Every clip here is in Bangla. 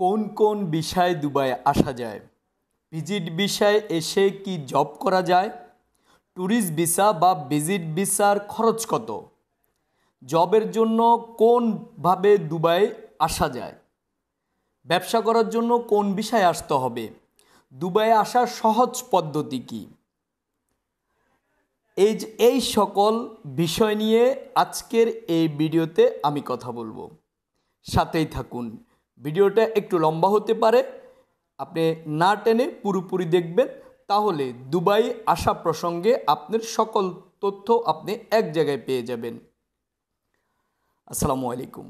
কোন কোন বিষয়ে দুবাই আসা যায়? ভিজিট ভিসায় এসে কি জব করা যায়? ট্যুরিস্ট ভিসা বা ভিজিট ভিসার খরচ কত? জবের জন্য কোনভাবে দুবাই আসা যায়? ব্যবসা করার জন্য কোন ভিসায় আসতে হবে? দুবাইয়ে আসার সহজ পদ্ধতি কী? এই সকল বিষয় নিয়ে আজকের এই ভিডিওতে আমি কথা বলবো। সাথেই থাকুন। ভিডিওটা একটু লম্বা হতে পারে, আপনি না টেনে পুরোপুরি দেখবেন, তাহলে দুবাই আসা প্রসঙ্গে আপনার সকল তথ্য আপনি এক জায়গায় পেয়ে যাবেন। আসসালামু আলাইকুম।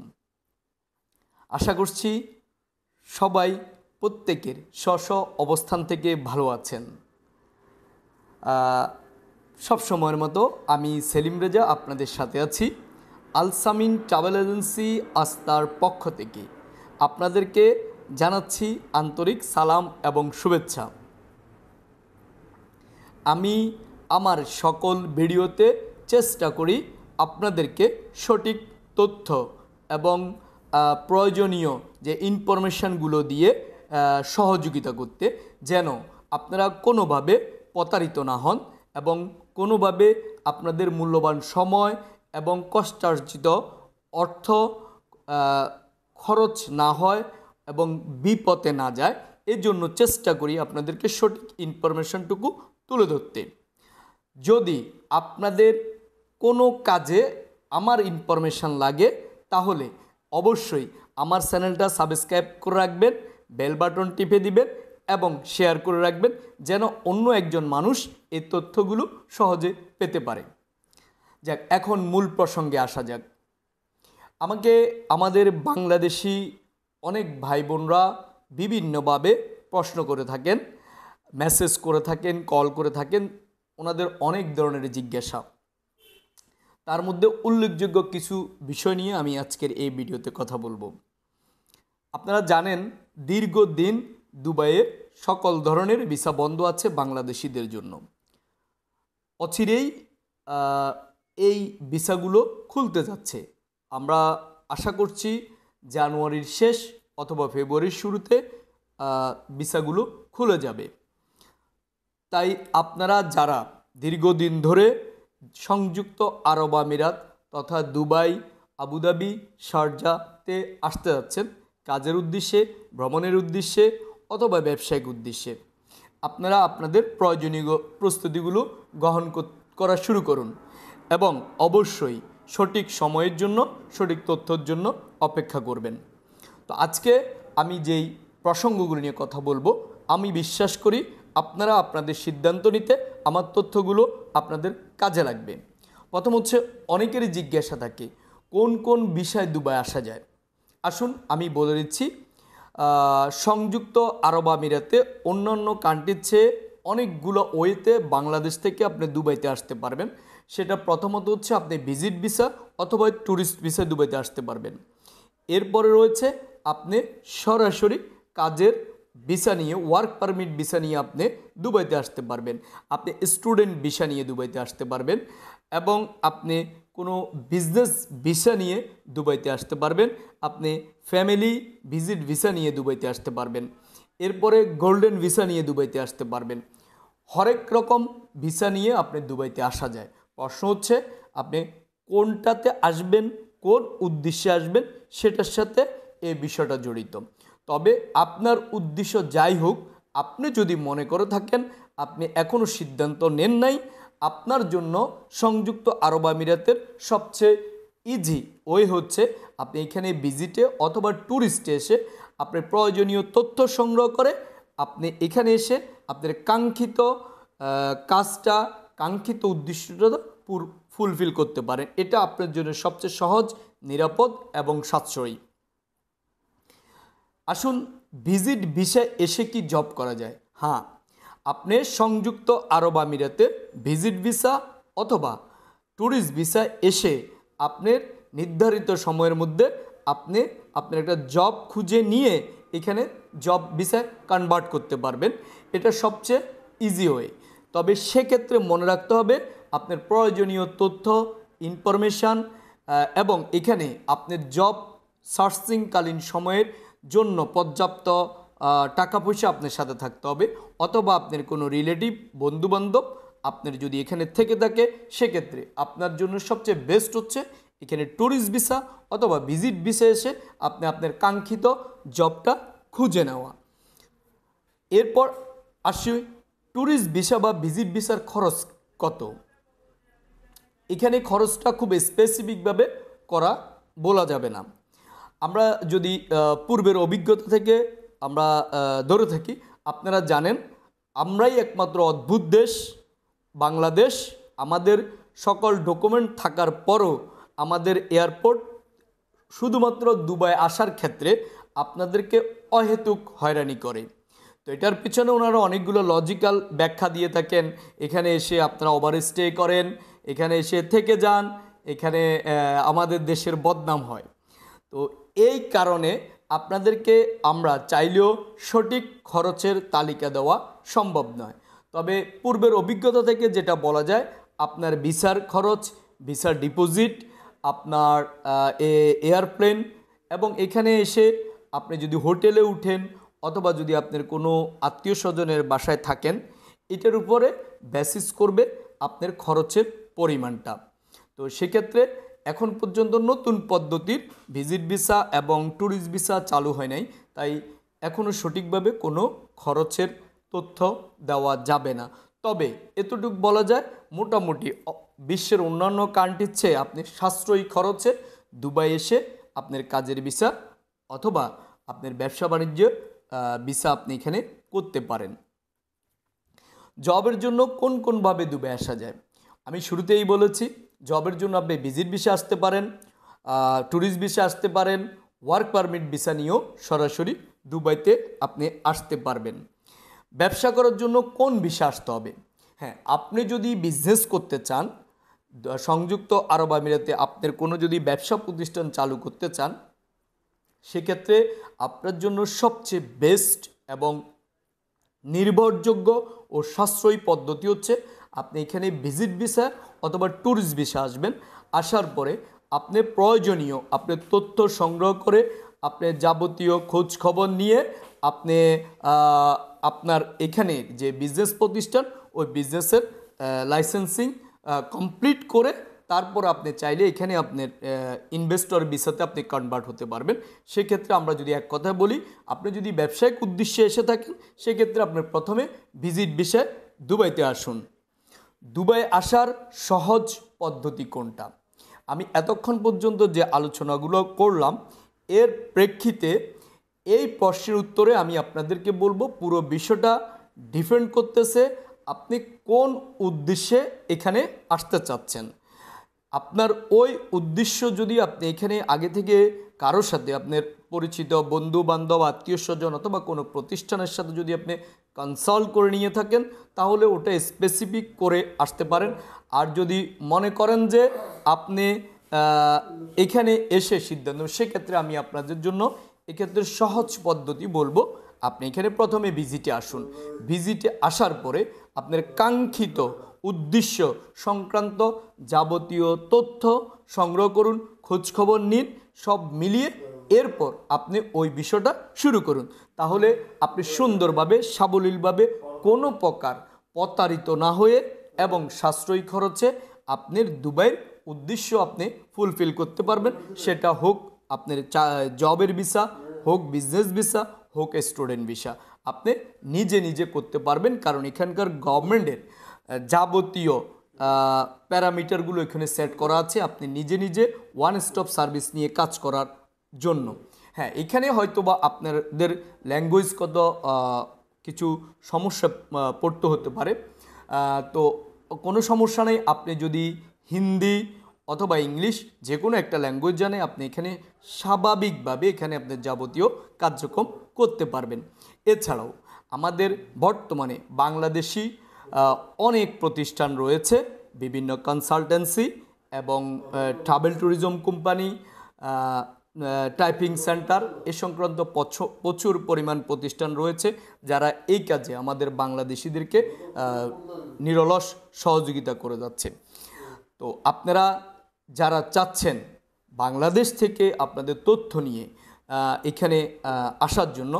আশা করছি সবাই প্রত্যেকের স্ব অবস্থান থেকে ভালো আছেন। সব সময়ের মতো আমি সেলিম রেজা আপনাদের সাথে আছি। আলসামিন ট্রাভেল এজেন্সি আস্তার পক্ষ থেকে আপনাদেরকে জানাচ্ছি আন্তরিক সালাম এবং শুভেচ্ছা। আমি আমার সকল ভিডিওতে চেষ্টা করি আপনাদেরকে সঠিক তথ্য এবং প্রয়োজনীয় যে ইনফরমেশানগুলো দিয়ে সহযোগিতা করতে, যেন আপনারা কোনোভাবে প্রতারিত না হন এবং কোনোভাবে আপনাদের মূল্যবান সময় এবং কষ্টার্জিত অর্থ খরচ না হয় এবং বিপথে না যায়। এজন্য চেষ্টা করি আপনাদেরকে সঠিক ইনফরমেশনটুকু তুলে ধরতে। যদি আপনাদের কোনো কাজে আমার ইনফরমেশান লাগে, তাহলে অবশ্যই আমার চ্যানেলটা সাবস্ক্রাইব করে রাখবেন, বেল বাটন টিপে দিবেন এবং শেয়ার করে রাখবেন, যেন অন্য একজন মানুষ এই তথ্যগুলো সহজে পেতে পারে। যাক, এখন মূল প্রসঙ্গে আসা যাক। আমাদের বাংলাদেশি অনেক ভাই বোনরা বিভিন্নভাবে প্রশ্ন করে থাকেন, মেসেজ করে থাকেন, কল করে থাকেন, ওনাদের অনেক ধরনের জিজ্ঞাসা। তার মধ্যে উল্লেখযোগ্য কিছু বিষয় নিয়ে আমি আজকের এই ভিডিওতে কথা বলবো। আপনারা জানেন, দীর্ঘদিন দুবাইয়ের সকল ধরনের ভিসা বন্ধ আছে বাংলাদেশিদের জন্য। অচিরেই এই ভিসাগুলো খুলতে যাচ্ছে। আমরা আশা করছি জানুয়ারির শেষ অথবা ফেব্রুয়ারির শুরুতে ভিসাগুলো খুলে যাবে। তাই আপনারা যারা দীর্ঘদিন ধরে সংযুক্ত আরব আমিরাত তথা দুবাই, আবুধাবি, শারজাতে আসতে যাচ্ছেন কাজের উদ্দেশ্যে, ভ্রমণের উদ্দেশ্যে অথবা ব্যবসায়িক উদ্দেশ্যে, আপনারা আপনাদের প্রয়োজনীয় প্রস্তুতিগুলো গ্রহণ করা শুরু করুন এবং অবশ্যই সঠিক সময়ের জন্য, সঠিক তথ্যের জন্য অপেক্ষা করবেন। তো আজকে আমি যেই প্রসঙ্গগুলো নিয়ে কথা বলবো, আমি বিশ্বাস করি আপনারা আপনাদের সিদ্ধান্ত নিতে আমার তথ্যগুলো আপনাদের কাজে লাগবে। প্রথম হচ্ছে, অনেকেরই জিজ্ঞাসা থাকে কোন কোন বিষয়ে দুবাই আসা যায়। আসুন আমি বলে দিচ্ছি। সংযুক্ত আরব আমিরাতে অন্যান্য কান্ট্রির চেয়ে অনেকগুলো ওয়েতে বাংলাদেশ থেকে আপনি দুবাইতে আসতে পারবেন। সেটা প্রথমত হচ্ছে আপনি ভিজিট ভিসা অথবা ট্যুরিস্ট ভিসা দুবাইতে আসতে পারবেন। এরপরে রয়েছে আপনি সরাসরি কাজের ভিসা নিয়ে, ওয়ার্ক পারমিট ভিসা নিয়ে আপনি দুবাইতে আসতে পারবেন। আপনি স্টুডেন্ট ভিসা নিয়ে দুবাইতে আসতে পারবেন এবং আপনি কোনো বিজনেস ভিসা নিয়ে দুবাইতে আসতে পারবেন। আপনি ফ্যামিলি ভিজিট ভিসা নিয়ে দুবাইতে আসতে পারবেন। এরপরে গোল্ডেন ভিসা নিয়ে দুবাইতে আসতে পারবেন। হরেক রকম ভিসা নিয়ে আপনি দুবাইতে আসা যায়। প্রশ্ন হচ্ছে আপনি কোনটাতে আসবেন, কোন উদ্দেশ্যে আসবেন, সেটার সাথে এই বিষয়টা জড়িত। তবে আপনার উদ্দেশ্য যাই হোক, আপনি যদি মনে করে থাকেন আপনি এখনও সিদ্ধান্ত নেন নাই, আপনার জন্য সংযুক্ত আরব আমিরাতের সবচেয়ে ইজি ওয়ে হচ্ছে আপনি এখানে ভিজিটে অথবা ট্যুরিস্টে এসে আপনার প্রয়োজনীয় তথ্য সংগ্রহ করে আপনি এখানে এসে আপনার কাঙ্ক্ষিত কাজটা, কাঙ্ক্ষিত উদ্দেশ্যটা ফুলফিল করতে পারেন। এটা আপনার জন্য সবচেয়ে সহজ, নিরাপদ এবং সাশ্রয়ী। আসুন, ভিজিট ভিসায় এসে কি জব করা যায়? হ্যাঁ, আপনি সংযুক্ত আরব আমিরাতে ভিজিট ভিসা অথবা ট্যুরিস্ট ভিসায় এসে আপনার নির্ধারিত সময়ের মধ্যে আপনি আপনার একটা জব খুঁজে নিয়ে এখানে জব ভিসায় কনভার্ট করতে পারবেন। এটা সবচেয়ে ইজি ওয়ে। তবে সেক্ষেত্রে মনে রাখতে হবে আপনার প্রয়োজনীয় তথ্য, ইনফরমেশান এবং এখানে আপনার জব সার্চিংকালীন সময়ের জন্য পর্যাপ্ত টাকা পয়সা আপনার সাথে থাকতে হবে, অথবা আপনার কোনো রিলেটিভ বন্ধুবান্ধব আপনার যদি এখানে থেকে থাকে, সেক্ষেত্রে আপনার জন্য সবচেয়ে বেস্ট হচ্ছে এখানে ট্যুরিস্ট ভিসা অথবা ভিজিট ভিসা এসে আপনি আপনার কাঙ্ক্ষিত জবটা খুঁজে নেওয়া। এরপর আসি ট্যুরিস্ট ভিসা বা ভিজিট ভিসার খরচ কত। এখানে খরচটা খুব স্পেসিফিকভাবে বলা যাবে না। আমরা যদি পূর্বের অভিজ্ঞতা থেকে আমরা ধরে থাকি, আপনারা জানেন আমরাই একমাত্র অদ্ভুত দেশ বাংলাদেশ। আমাদের সকল ডকুমেন্ট থাকার পরও আমাদের এয়ারপোর্ট শুধুমাত্র দুবাই আসার ক্ষেত্রে আপনাদেরকে অহেতুক হয়রানি করে। তো এটার পিছনে ওনারা অনেকগুলো লজিক্যাল ব্যাখ্যা দিয়ে থাকেন। এখানে এসে আপনারা ওভারস্টে করেন, এখানে এসে থেকে যান, এখানে আমাদের দেশের বদনাম হয়। তো এই কারণে আপনাদেরকে আমরা চাইলেও সঠিক খরচের তালিকা দেওয়া সম্ভব নয়। তবে পূর্বের অভিজ্ঞতা থেকে যেটা বলা যায়, আপনার ভিসার খরচ, ভিসার ডিপোজিট, আপনার এয়ারপ্লেন, এবং এখানে এসে আপনি যদি হোটেলে উঠেন অথবা যদি আপনার কোনো আত্মীয় স্বজনের বাসায় থাকেন, এটার উপরে বেসিস করবে আপনার খরচের পরিমাণটা। তো সেক্ষেত্রে এখন পর্যন্ত নতুন পদ্ধতির ভিজিট ভিসা এবং ট্যুরিস্ট ভিসা চালু হয় নাই, তাই এখনও সঠিকভাবে কোনো খরচের তথ্য দেওয়া যাবে না। তবে এতটুকু বলা যায়, মোটামুটি বিশ্বের অন্যান্য কান্ট্রির চেয়ে আপনি সাশ্রয়ী খরচে দুবাই এসে আপনার কাজের ভিসা অথবা আপনার ব্যবসা বাণিজ্য ভিসা আপনি এখানে করতে পারেন। জবের জন্য কোন কোনভাবে দুবাই আসা যায়, আমি শুরুতেই বলেছি, জবের জন্য আপনি ভিজিট ভিসা আসতে পারেন, ট্যুরিস্ট ভিসা আসতে পারেন, ওয়ার্ক পারমিট ভিসা নিয়েও সরাসরি দুবাইতে আপনি আসতে পারবেন। ব্যবসা করার জন্য কোন ভিসা আসতে হবে? হ্যাঁ, আপনি যদি বিজনেস করতে চান, সংযুক্ত আরব আমিরাতে আপনার কোনো যদি ব্যবসা প্রতিষ্ঠান চালু করতে চান, সেক্ষেত্রে আপনার জন্য সবচেয়ে বেস্ট এবং নির্ভরযোগ্য ও সাশ্রয়ী পদ্ধতি হচ্ছে আপনি এখানে ভিজিট ভিসা অথবা ট্যুরিস্ট ভিসা আসবেন। আসার পরে আপনি প্রয়োজনীয় আপনার তথ্য সংগ্রহ করে আপনার যাবতীয় খোঁজ খবর নিয়ে আপনি আপনার এখানে যে বিজনেস প্রতিষ্ঠান, ওই বিজনেসের লাইসেন্সিং কমপ্লিট করে তারপর আপনি চাইলে এখানে আপনার ইনভেস্টর ভিসাতে আপনি কনভার্ট হতে পারবেন। সেক্ষেত্রে আমরা যদি এক কথা বলি, আপনি যদি ব্যবসায়িক উদ্দেশ্যে এসে থাকেন, সেক্ষেত্রে আপনার প্রথমে ভিজিট ভিসায় দুবাইতে আসুন। দুবাই আসার সহজ পদ্ধতি কোনটা? আমি এতক্ষণ পর্যন্ত যে আলোচনাগুলো করলাম, এর প্রেক্ষিতে এই প্রশ্নের উত্তরে আমি আপনাদেরকে বলবো, পুরো বিষয়টা ডিপেন্ড করতেছে আপনি কোন উদ্দেশ্যে এখানে আসতে চাচ্ছেন। আপনার ওই উদ্দেশ্য যদি আপনি এখানে আগে থেকে কারোর সাথে আপনার পরিচিত বন্ধু বান্ধব আত্মীয় স্বজন অথবা কোনো প্রতিষ্ঠানের সাথে যদি আপনি কনসাল্ট করে নিয়ে থাকেন, তাহলে ওটা স্পেসিফিক করে আসতে পারেন। আর যদি মনে করেন যে আপনি এখানে এসে সিদ্ধান্ত, সেক্ষেত্রে আমি আপনাদের জন্য এক্ষেত্রে সহজ পদ্ধতি বলবো, আপনি এখানে প্রথমে ভিজিটে আসুন। ভিজিটে আসার পরে আপনার কাঙ্ক্ষিত উদ্দেশ্য সংক্রান্ত যাবতীয় তথ্য সংগ্রহ করুন, খোঁজখবর নিন, সব মিলিয়ে এরপর আপনি ওই বিষয়টা শুরু করুন। তাহলে আপনি সুন্দরভাবে সাবলীলভাবে কোনো প্রকার প্রতারিত না হয়ে এবং সাশ্রয়ী খরচে আপনার দুবাইয়ের উদ্দেশ্য আপনি ফুলফিল করতে পারবেন। সেটা হোক আপনার জবের ভিসা, হোক বিজনেস ভিসা, হোক স্টুডেন্ট ভিসা, আপনি নিজে নিজে করতে পারবেন। কারণ এখানকার গভর্নমেন্টের যাবতীয় প্যারামিটারগুলো এখানে সেট করা আছে আপনি নিজে নিজে ওয়ান স্টপ সার্ভিস নিয়ে কাজ করার জন্য। হ্যাঁ, এখানে হয়তো বা আপনাদের ল্যাঙ্গুয়েজগত কিছু সমস্যা পড়তে হতে পারে, তো কোনো সমস্যা নেই। আপনি যদি হিন্দি অথবা ইংলিশ যে কোনো একটা ল্যাঙ্গুয়েজ জানে, আপনি এখানে স্বাভাবিকভাবে এখানে আপনার যাবতীয় কার্যক্রম করতে পারবেন। এছাড়াও আমাদের বর্তমানে বাংলাদেশি অনেক প্রতিষ্ঠান রয়েছে, বিভিন্ন কনসালটেন্সি এবং travel tourism company, typing centre, এ সংক্রান্ত প্রচুর পরিমাণ প্রতিষ্ঠান রয়েছে যারা এই কাজে আমাদের বাংলাদেশিদেরকে নিরলস সহযোগিতা করে যাচ্ছে। তো আপনারা যারা চাচ্ছেন বাংলাদেশ থেকে আপনাদের তথ্য নিয়ে এখানে আসার জন্য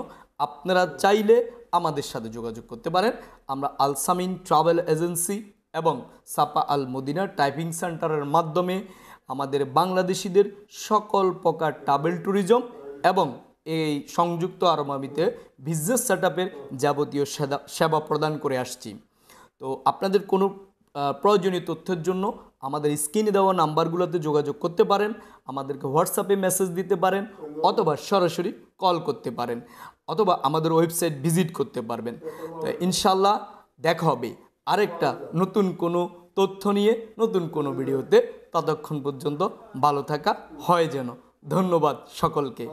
আপনারা চাইলে আমাদের সাথে যোগাযোগ করতে পারেন। আমরা আলসামিন ট্রাভেল এজেন্সি এবং সাপা আল মদিনা টাইপিং সেন্টারের মাধ্যমে আমাদের বাংলাদেশিদের সকল প্রকার ট্রাভেল ট্যুরিজম এবং এই সংযুক্ত আরব আমিরাতে বিজনেস সেটআপের যাবতীয় সেবা প্রদান করে আসছি। তো আপনাদের কোনো প্রয়োজনীয় তথ্যের জন্য আমাদের স্ক্রিনে দেওয়া নাম্বারগুলোতে যোগাযোগ করতে পারেন, আমাদেরকে হোয়াটসঅ্যাপে মেসেজ দিতে পারেন, অথবা সরাসরি কল করতে পারেন, অথবা আমাদের ওয়েবসাইট ভিজিট করতে পারবেন। তো ইনশাল্লাহ দেখা হবে আরেকটা নতুন কোনো তথ্য নিয়ে নতুন কোনো ভিডিওতে। ততক্ষণ পর্যন্ত ভালো থাকা হয় যেন। ধন্যবাদ সকলকে।